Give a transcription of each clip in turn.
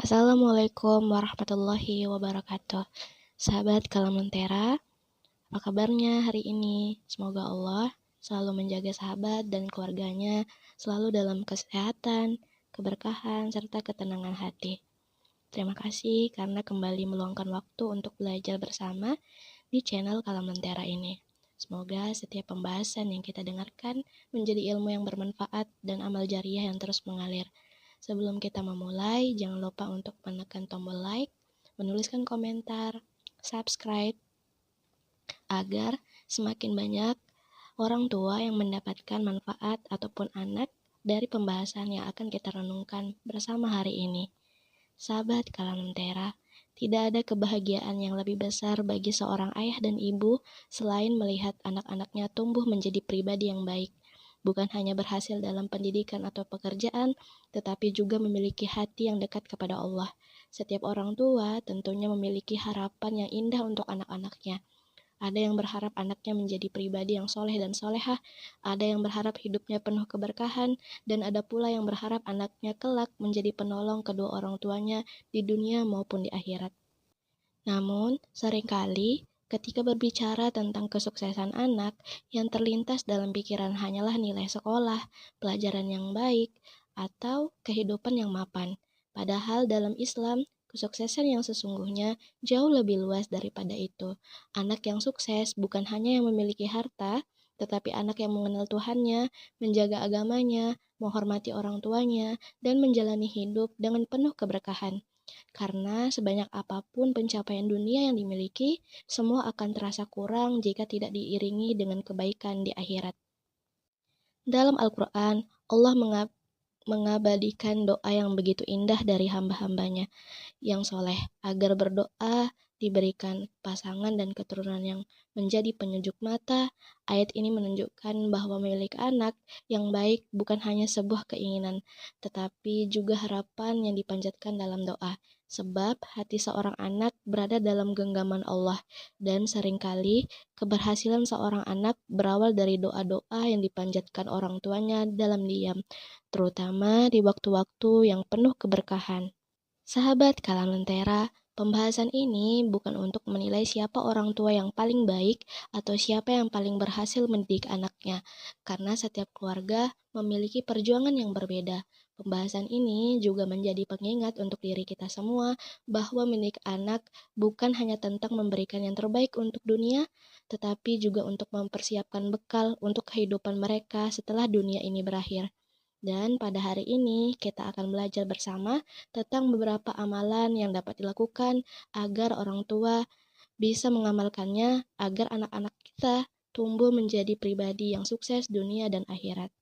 Assalamualaikum warahmatullahi wabarakatuh. Sahabat Kalamentera, apa kabarnya hari ini? Semoga Allah selalu menjaga sahabat dan keluarganya selalu dalam kesehatan, keberkahan, serta ketenangan hati. Terima kasih karena kembali meluangkan waktu untuk belajar bersama di channel Kalamentera ini. Semoga setiap pembahasan yang kita dengarkan menjadi ilmu yang bermanfaat dan amal jariah yang terus mengalir. Sebelum kita memulai, jangan lupa untuk menekan tombol like, menuliskan komentar, subscribe, agar semakin banyak orang tua yang mendapatkan manfaat ataupun anak dari pembahasan yang akan kita renungkan bersama hari ini. Sahabat Kalamentera, tidak ada kebahagiaan yang lebih besar bagi seorang ayah dan ibu selain melihat anak-anaknya tumbuh menjadi pribadi yang baik. Bukan hanya berhasil dalam pendidikan atau pekerjaan, tetapi juga memiliki hati yang dekat kepada Allah. Setiap orang tua tentunya memiliki harapan yang indah untuk anak-anaknya. Ada yang berharap anaknya menjadi pribadi yang soleh dan solehah, ada yang berharap hidupnya penuh keberkahan, dan ada pula yang berharap anaknya kelak menjadi penolong kedua orang tuanya di dunia maupun di akhirat. Namun, seringkali ketika berbicara tentang kesuksesan anak, yang terlintas dalam pikiran hanyalah nilai sekolah, pelajaran yang baik, atau kehidupan yang mapan. Padahal dalam Islam, kesuksesan yang sesungguhnya jauh lebih luas daripada itu. Anak yang sukses bukan hanya yang memiliki harta, tetapi anak yang mengenal Tuhannya, menjaga agamanya, menghormati orang tuanya, dan menjalani hidup dengan penuh keberkahan. Karena sebanyak apapun pencapaian dunia yang dimiliki, semua akan terasa kurang jika tidak diiringi dengan kebaikan di akhirat. Dalam Al-Quran, Allah mengabadikan doa yang begitu indah dari hamba-hambanya yang soleh, agar berdoa diberikan pasangan dan keturunan yang menjadi penyejuk mata. Ayat ini menunjukkan bahwa memiliki anak yang baik bukan hanya sebuah keinginan, tetapi juga harapan yang dipanjatkan dalam doa. Sebab hati seorang anak berada dalam genggaman Allah, dan seringkali keberhasilan seorang anak berawal dari doa-doa yang dipanjatkan orang tuanya dalam diam, terutama di waktu-waktu yang penuh keberkahan. Sahabat Kalamentera, pembahasan ini bukan untuk menilai siapa orang tua yang paling baik atau siapa yang paling berhasil mendidik anaknya, karena setiap keluarga memiliki perjuangan yang berbeda. Pembahasan ini juga menjadi pengingat untuk diri kita semua bahwa mendidik anak bukan hanya tentang memberikan yang terbaik untuk dunia, tetapi juga untuk mempersiapkan bekal untuk kehidupan mereka setelah dunia ini berakhir. Dan pada hari ini kita akan belajar bersama tentang beberapa amalan yang dapat dilakukan agar orang tua bisa mengamalkannya agar anak-anak kita tumbuh menjadi pribadi yang sukses dunia dan akhirat.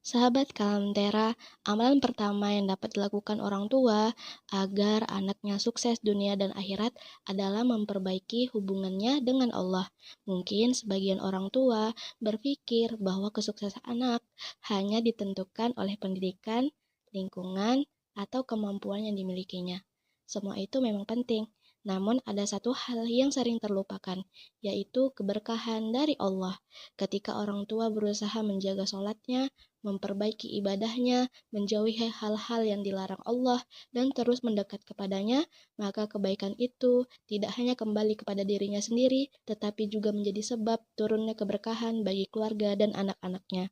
Sahabat Kalamentera, amalan pertama yang dapat dilakukan orang tua agar anaknya sukses dunia dan akhirat adalah memperbaiki hubungannya dengan Allah. Mungkin sebagian orang tua berpikir bahwa kesuksesan anak hanya ditentukan oleh pendidikan, lingkungan, atau kemampuan yang dimilikinya. Semua itu memang penting, namun ada satu hal yang sering terlupakan, yaitu keberkahan dari Allah. Ketika orang tua berusaha menjaga sholatnya, memperbaiki ibadahnya, menjauhi hal-hal yang dilarang Allah, dan terus mendekat kepadanya, maka kebaikan itu tidak hanya kembali kepada dirinya sendiri, tetapi juga menjadi sebab turunnya keberkahan bagi keluarga dan anak-anaknya.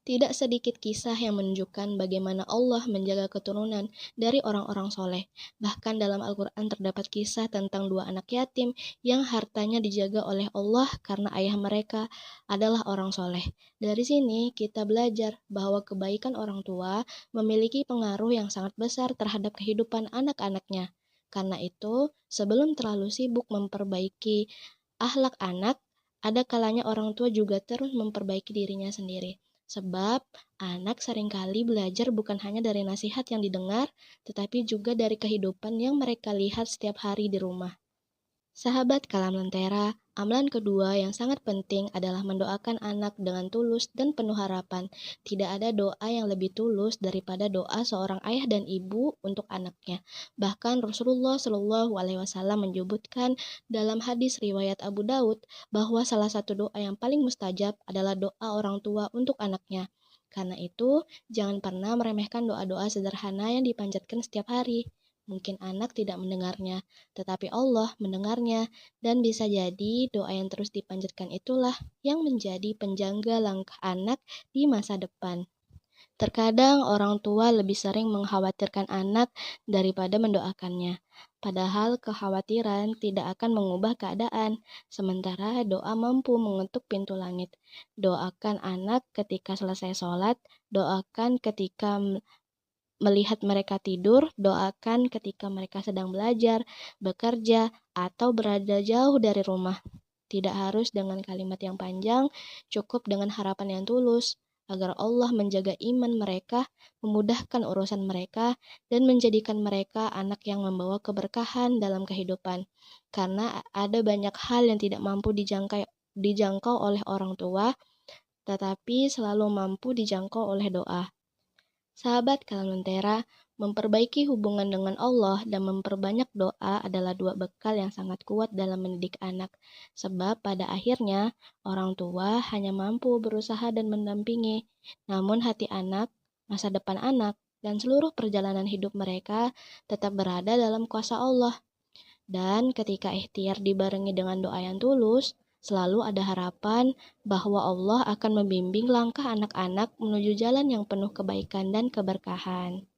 Tidak sedikit kisah yang menunjukkan bagaimana Allah menjaga keturunan dari orang-orang soleh. Bahkan dalam Al-Quran terdapat kisah tentang dua anak yatim yang hartanya dijaga oleh Allah karena ayah mereka adalah orang soleh. Dari sini kita belajar bahwa kebaikan orang tua memiliki pengaruh yang sangat besar terhadap kehidupan anak-anaknya. Karena itu, sebelum terlalu sibuk memperbaiki akhlak anak, ada kalanya orang tua juga terus memperbaiki dirinya sendiri. Sebab anak seringkali belajar bukan hanya dari nasihat yang didengar, tetapi juga dari kehidupan yang mereka lihat setiap hari di rumah. Sahabat Kalamentera, amalan kedua yang sangat penting adalah mendoakan anak dengan tulus dan penuh harapan. Tidak ada doa yang lebih tulus daripada doa seorang ayah dan ibu untuk anaknya. Bahkan Rasulullah Shallallahu Alaihi Wasallam menyebutkan dalam hadis riwayat Abu Daud bahwa salah satu doa yang paling mustajab adalah doa orang tua untuk anaknya. Karena itu, jangan pernah meremehkan doa-doa sederhana yang dipanjatkan setiap hari. Mungkin anak tidak mendengarnya, tetapi Allah mendengarnya, dan bisa jadi doa yang terus dipanjatkan itulah yang menjadi penjaga langkah anak di masa depan. Terkadang orang tua lebih sering mengkhawatirkan anak daripada mendoakannya. Padahal kekhawatiran tidak akan mengubah keadaan, sementara doa mampu mengetuk pintu langit. Doakan anak ketika selesai sholat, doakan ketika melihat mereka tidur, doakan ketika mereka sedang belajar, bekerja, atau berada jauh dari rumah. Tidak harus dengan kalimat yang panjang, cukup dengan harapan yang tulus, agar Allah menjaga iman mereka, memudahkan urusan mereka, dan menjadikan mereka anak yang membawa keberkahan dalam kehidupan. Karena ada banyak hal yang tidak mampu dijangkau oleh orang tua, tetapi selalu mampu dijangkau oleh doa. Sahabat Kalamentera, memperbaiki hubungan dengan Allah dan memperbanyak doa adalah dua bekal yang sangat kuat dalam mendidik anak. Sebab pada akhirnya, orang tua hanya mampu berusaha dan mendampingi. Namun hati anak, masa depan anak, dan seluruh perjalanan hidup mereka tetap berada dalam kuasa Allah. Dan ketika ikhtiar dibarengi dengan doa yang tulus, selalu ada harapan bahwa Allah akan membimbing langkah anak-anak menuju jalan yang penuh kebaikan dan keberkahan.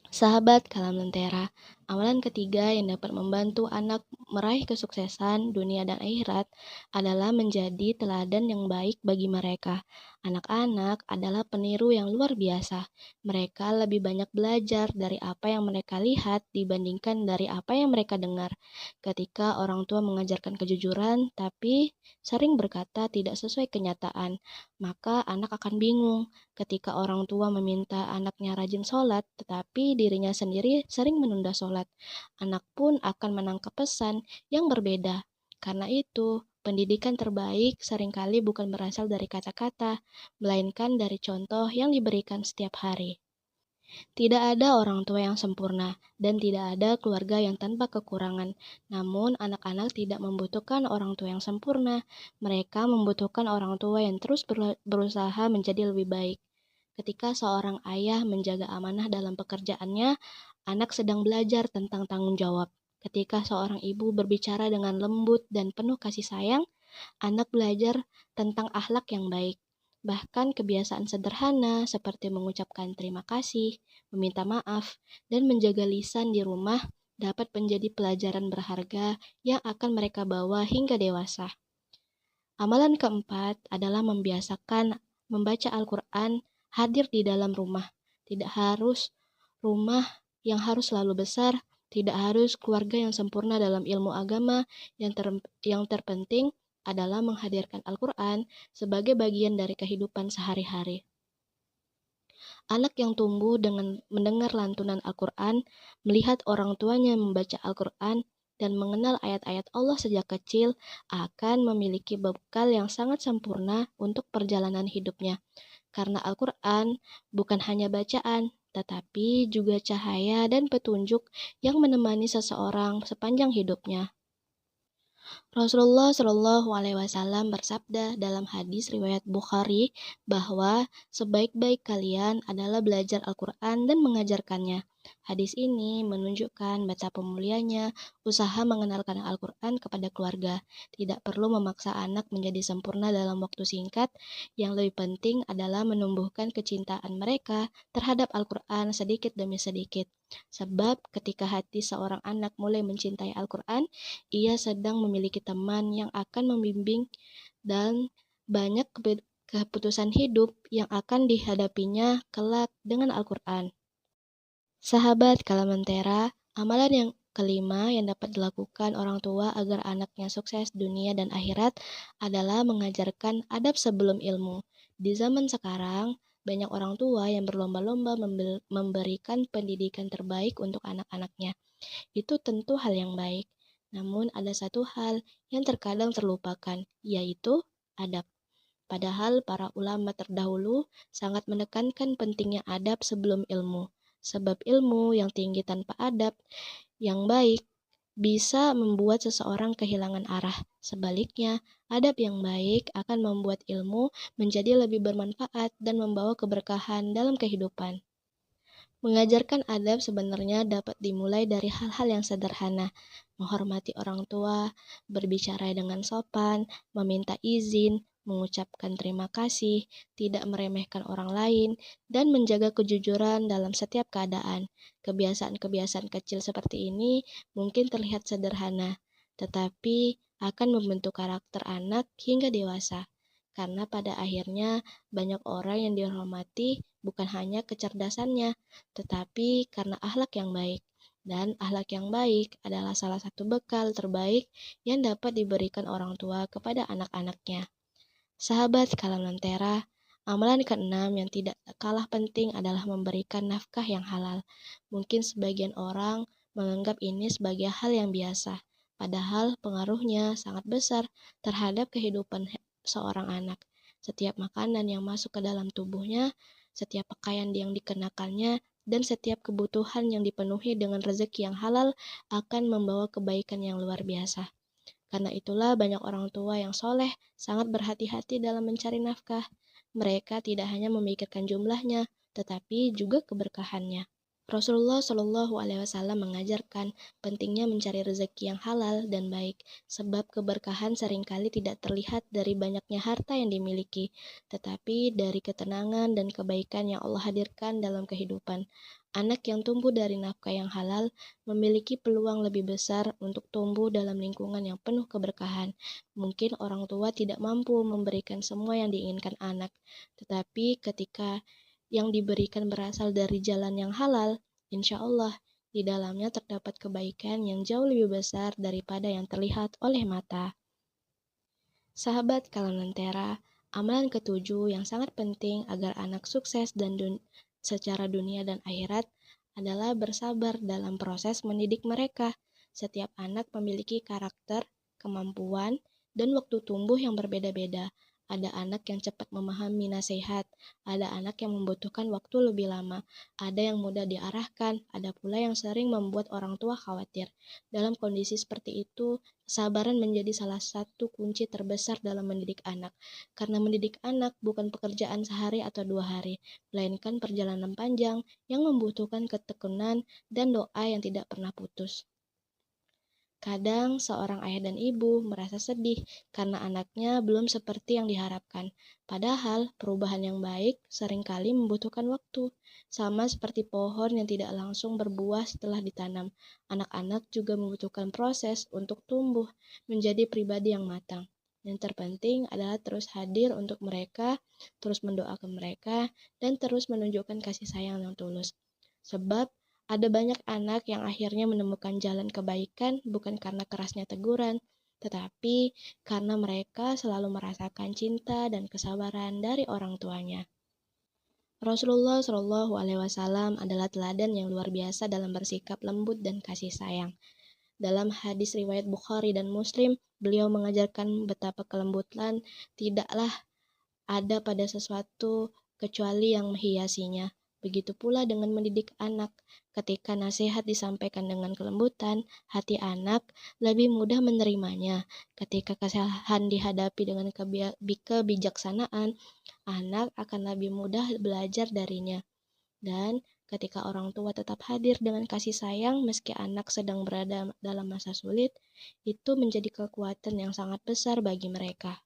Sahabat Kalamentera, amalan ketiga yang dapat membantu anak meraih kesuksesan dunia dan akhirat adalah menjadi teladan yang baik bagi mereka. Anak-anak adalah peniru yang luar biasa. Mereka lebih banyak belajar dari apa yang mereka lihat dibandingkan dari apa yang mereka dengar. Ketika orang tua mengajarkan kejujuran, tapi sering berkata tidak sesuai kenyataan, maka anak akan bingung. Ketika orang tua meminta anaknya rajin sholat, tetapi dirinya sendiri sering menunda sholat, anak pun akan menangkap pesan yang berbeda. Karena itu, pendidikan terbaik seringkali bukan berasal dari kata-kata, melainkan dari contoh yang diberikan setiap hari. Tidak ada orang tua yang sempurna, dan tidak ada keluarga yang tanpa kekurangan. Namun, anak-anak tidak membutuhkan orang tua yang sempurna. Mereka membutuhkan orang tua yang terus berusaha menjadi lebih baik. Ketika seorang ayah menjaga amanah dalam pekerjaannya, anak sedang belajar tentang tanggung jawab. Ketika seorang ibu berbicara dengan lembut dan penuh kasih sayang, anak belajar tentang akhlak yang baik. Bahkan kebiasaan sederhana seperti mengucapkan terima kasih, meminta maaf, dan menjaga lisan di rumah dapat menjadi pelajaran berharga yang akan mereka bawa hingga dewasa. Amalan keempat adalah membiasakan membaca Al-Quran hadir di dalam rumah. Tidak harus rumah yang harus selalu besar, tidak harus keluarga yang sempurna dalam ilmu agama, yang terpenting adalah menghadirkan Al-Quran sebagai bagian dari kehidupan sehari-hari. Anak yang tumbuh dengan mendengar lantunan Al-Quran, melihat orang tuanya membaca Al-Quran, dan mengenal ayat-ayat Allah sejak kecil akan memiliki bekal yang sangat sempurna untuk perjalanan hidupnya. Karena Al-Quran bukan hanya bacaan, tetapi juga cahaya dan petunjuk yang menemani seseorang sepanjang hidupnya. Rasulullah Shallallahu Alaihi Wasallam bersabda dalam hadis riwayat Bukhari bahwa sebaik-baik kalian adalah belajar Al-Quran dan mengajarkannya. Hadis ini menunjukkan betapa mulianya usaha mengenalkan Al-Quran kepada keluarga. Tidak perlu memaksa anak menjadi sempurna dalam waktu singkat. Yang lebih penting adalah menumbuhkan kecintaan mereka terhadap Al-Quran sedikit demi sedikit. Sebab ketika hati seorang anak mulai mencintai Al-Quran, ia sedang memiliki teman yang akan membimbing dan banyak keputusan hidup yang akan dihadapinya kelak dengan Al-Quran. Sahabat Kalamentera, amalan yang kelima yang dapat dilakukan orang tua agar anaknya sukses dunia dan akhirat adalah mengajarkan adab sebelum ilmu. Di zaman sekarang, banyak orang tua yang berlomba-lomba memberikan pendidikan terbaik untuk anak-anaknya. Itu tentu hal yang baik. Namun ada satu hal yang terkadang terlupakan, yaitu adab. Padahal para ulama terdahulu sangat menekankan pentingnya adab sebelum ilmu. Sebab ilmu yang tinggi tanpa adab yang baik bisa membuat seseorang kehilangan arah. Sebaliknya, adab yang baik akan membuat ilmu menjadi lebih bermanfaat dan membawa keberkahan dalam kehidupan. Mengajarkan adab sebenarnya dapat dimulai dari hal-hal yang sederhana, menghormati orang tua, berbicara dengan sopan, meminta izin, mengucapkan terima kasih, tidak meremehkan orang lain, dan menjaga kejujuran dalam setiap keadaan. Kebiasaan-kebiasaan kecil seperti ini mungkin terlihat sederhana, tetapi akan membentuk karakter anak hingga dewasa. Karena pada akhirnya banyak orang yang dihormati bukan hanya kecerdasannya, tetapi karena akhlak yang baik. Dan akhlak yang baik adalah salah satu bekal terbaik yang dapat diberikan orang tua kepada anak-anaknya. Sahabat Kalam Lentera, amalan keenam yang tidak kalah penting adalah memberikan nafkah yang halal. Mungkin sebagian orang menganggap ini sebagai hal yang biasa, padahal pengaruhnya sangat besar terhadap kehidupan seorang anak. Setiap makanan yang masuk ke dalam tubuhnya, setiap pakaian yang dikenakannya, dan setiap kebutuhan yang dipenuhi dengan rezeki yang halal akan membawa kebaikan yang luar biasa. Karena itulah banyak orang tua yang soleh sangat berhati-hati dalam mencari nafkah. Mereka tidak hanya memikirkan jumlahnya, tetapi juga keberkahannya. Rasulullah Shallallahu Alaihi Wasallam mengajarkan pentingnya mencari rezeki yang halal dan baik, sebab keberkahan seringkali tidak terlihat dari banyaknya harta yang dimiliki, tetapi dari ketenangan dan kebaikan yang Allah hadirkan dalam kehidupan. Anak yang tumbuh dari nafkah yang halal memiliki peluang lebih besar untuk tumbuh dalam lingkungan yang penuh keberkahan. Mungkin orang tua tidak mampu memberikan semua yang diinginkan anak, tetapi ketika yang diberikan berasal dari jalan yang halal, insya Allah di dalamnya terdapat kebaikan yang jauh lebih besar daripada yang terlihat oleh mata. Sahabat Kalam Lentera, amalan ketujuh yang sangat penting agar anak sukses dan secara dunia dan akhirat adalah bersabar dalam proses mendidik mereka. Setiap anak memiliki karakter, kemampuan, dan waktu tumbuh yang berbeda-beda. Ada anak yang cepat memahami nasihat, ada anak yang membutuhkan waktu lebih lama, ada yang mudah diarahkan, ada pula yang sering membuat orang tua khawatir. Dalam kondisi seperti itu, kesabaran menjadi salah satu kunci terbesar dalam mendidik anak. Karena mendidik anak bukan pekerjaan sehari atau 2 hari, melainkan perjalanan panjang yang membutuhkan ketekunan dan doa yang tidak pernah putus. Kadang seorang ayah dan ibu merasa sedih karena anaknya belum seperti yang diharapkan. Padahal perubahan yang baik seringkali membutuhkan waktu. Sama seperti pohon yang tidak langsung berbuah setelah ditanam. Anak-anak juga membutuhkan proses untuk tumbuh menjadi pribadi yang matang. Yang terpenting adalah terus hadir untuk mereka, terus mendoakan mereka, dan terus menunjukkan kasih sayang yang tulus. Sebab ada banyak anak yang akhirnya menemukan jalan kebaikan bukan karena kerasnya teguran, tetapi karena mereka selalu merasakan cinta dan kesabaran dari orang tuanya. Rasulullah Shallallahu Alaihi Wasallam adalah teladan yang luar biasa dalam bersikap lembut dan kasih sayang. Dalam hadis riwayat Bukhari dan Muslim, beliau mengajarkan betapa kelembutan tidaklah ada pada sesuatu kecuali yang menghiasinya. Begitu pula dengan mendidik anak. Ketika nasihat disampaikan dengan kelembutan, hati anak lebih mudah menerimanya. Ketika kesalahan dihadapi dengan kebijaksanaan, anak akan lebih mudah belajar darinya. Dan ketika orang tua tetap hadir dengan kasih sayang meski anak sedang berada dalam masa sulit, itu menjadi kekuatan yang sangat besar bagi mereka.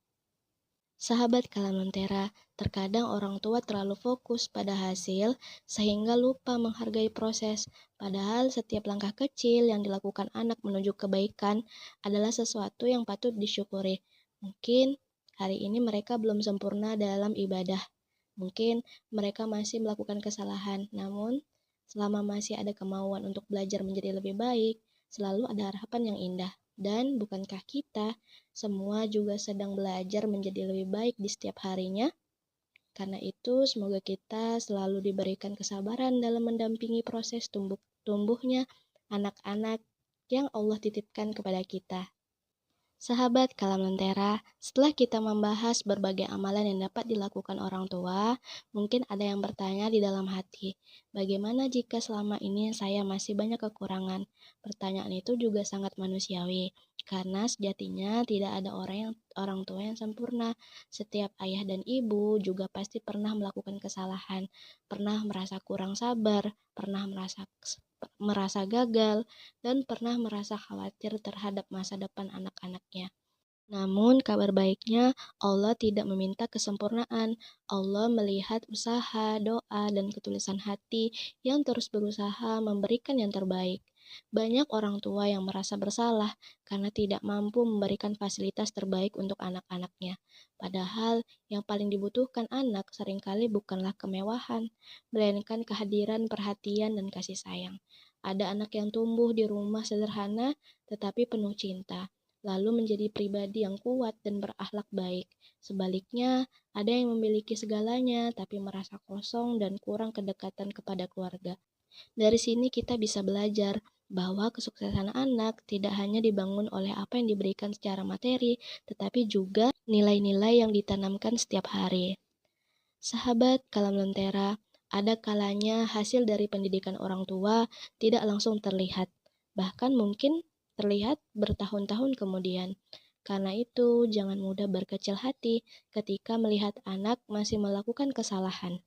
Sahabat Kalam Lentera, terkadang orang tua terlalu fokus pada hasil sehingga lupa menghargai proses. Padahal setiap langkah kecil yang dilakukan anak menuju kebaikan adalah sesuatu yang patut disyukuri. Mungkin hari ini mereka belum sempurna dalam ibadah. Mungkin mereka masih melakukan kesalahan, namun selama masih ada kemauan untuk belajar menjadi lebih baik, selalu ada harapan yang indah. Dan bukankah kita semua juga sedang belajar menjadi lebih baik di setiap harinya? Karena itu, semoga kita selalu diberikan kesabaran dalam mendampingi proses tumbuhnya anak-anak yang Allah titipkan kepada kita. Sahabat Kalam Lentera, setelah kita membahas berbagai amalan yang dapat dilakukan orang tua, mungkin ada yang bertanya di dalam hati, bagaimana jika selama ini saya masih banyak kekurangan? Pertanyaan itu juga sangat manusiawi, karena sejatinya tidak ada orang tua yang sempurna. Setiap ayah dan ibu juga pasti pernah melakukan kesalahan, pernah merasa kurang sabar, pernah merasa gagal, dan pernah merasa khawatir terhadap masa depan anak-anaknya. Namun, kabar baiknya, Allah tidak meminta kesempurnaan. Allah melihat usaha, doa, dan ketulusan hati yang terus berusaha memberikan yang terbaik. Banyak orang tua yang merasa bersalah karena tidak mampu memberikan fasilitas terbaik untuk anak-anaknya. Padahal, yang paling dibutuhkan anak seringkali bukanlah kemewahan, melainkan kehadiran, perhatian, dan kasih sayang. Ada anak yang tumbuh di rumah sederhana tetapi penuh cinta, lalu menjadi pribadi yang kuat dan berakhlak baik. Sebaliknya, ada yang memiliki segalanya tapi merasa kosong dan kurang kedekatan kepada keluarga. Dari sini kita bisa belajar bahwa kesuksesan anak tidak hanya dibangun oleh apa yang diberikan secara materi, tetapi juga nilai-nilai yang ditanamkan setiap hari. Sahabat Kalam Lentera, ada kalanya hasil dari pendidikan orang tua tidak langsung terlihat, bahkan mungkin terlihat bertahun-tahun kemudian. Karena itu, jangan mudah berkecil hati ketika melihat anak masih melakukan kesalahan.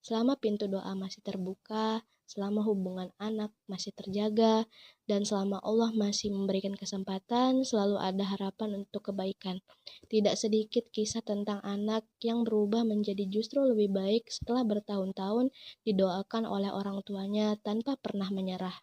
Selama pintu doa masih terbuka, selama hubungan anak masih terjaga, dan selama Allah masih memberikan kesempatan, selalu ada harapan untuk kebaikan. Tidak sedikit kisah tentang anak yang berubah menjadi justru lebih baik setelah bertahun-tahun didoakan oleh orang tuanya tanpa pernah menyerah.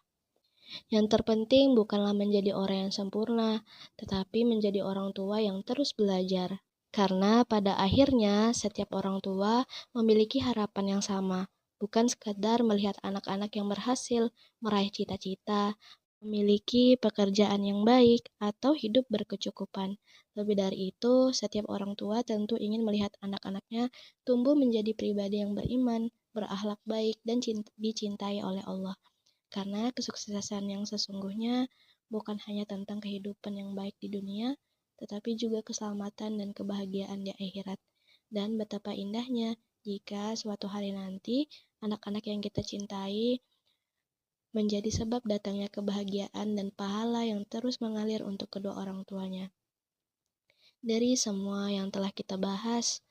Yang terpenting bukanlah menjadi orang yang sempurna, tetapi menjadi orang tua yang terus belajar. Karena pada akhirnya setiap orang tua memiliki harapan yang sama, bukan sekadar melihat anak-anak yang berhasil meraih cita-cita, memiliki pekerjaan yang baik, atau hidup berkecukupan. Lebih dari itu, setiap orang tua tentu ingin melihat anak-anaknya tumbuh menjadi pribadi yang beriman, berakhlak baik, dan dicintai oleh Allah. Karena kesuksesan yang sesungguhnya bukan hanya tentang kehidupan yang baik di dunia, tetapi juga keselamatan dan kebahagiaan di akhirat. Dan betapa indahnya jika suatu hari nanti anak-anak yang kita cintai menjadi sebab datangnya kebahagiaan dan pahala yang terus mengalir untuk kedua orang tuanya. Dari semua yang telah kita bahas,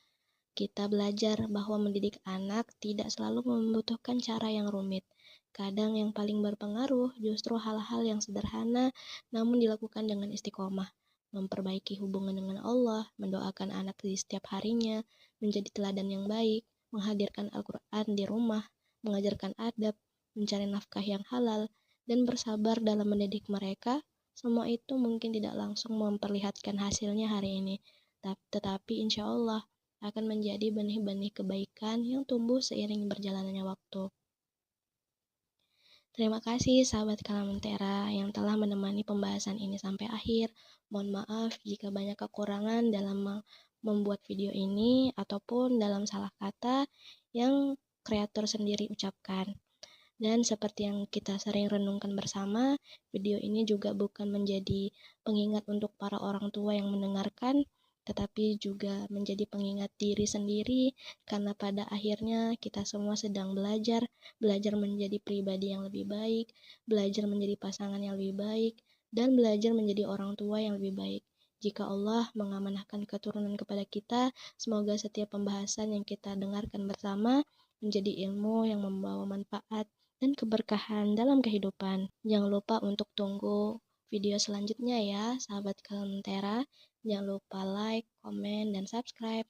kita belajar bahwa mendidik anak tidak selalu membutuhkan cara yang rumit. Kadang yang paling berpengaruh justru hal-hal yang sederhana namun dilakukan dengan istiqomah. Memperbaiki hubungan dengan Allah, mendoakan anak di setiap harinya, menjadi teladan yang baik, menghadirkan Al-Quran di rumah, mengajarkan adab, mencari nafkah yang halal, dan bersabar dalam mendidik mereka. Semua itu mungkin tidak langsung memperlihatkan hasilnya hari ini, tetapi insya Allah akan menjadi benih-benih kebaikan yang tumbuh seiring berjalannya waktu. Terima kasih sahabat Kalamentera yang telah menemani pembahasan ini sampai akhir. Mohon maaf jika banyak kekurangan dalam membuat video ini ataupun dalam salah kata yang kreator sendiri ucapkan. Dan seperti yang kita sering renungkan bersama, video ini juga bukan menjadi pengingat untuk para orang tua yang mendengarkan, tetapi juga menjadi pengingat diri sendiri, karena pada akhirnya kita semua sedang belajar menjadi pribadi yang lebih baik, belajar menjadi pasangan yang lebih baik, dan belajar menjadi orang tua yang lebih baik. Jika Allah mengamanahkan keturunan kepada kita, semoga setiap pembahasan yang kita dengarkan bersama menjadi ilmu yang membawa manfaat dan keberkahan dalam kehidupan. Jangan lupa untuk tunggu video selanjutnya ya, sahabat Kalentera. Jangan lupa like, komen, dan subscribe.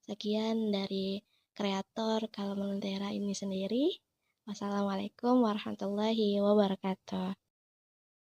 Sekian dari kreator Kalentera ini sendiri. Wassalamualaikum warahmatullahi wabarakatuh.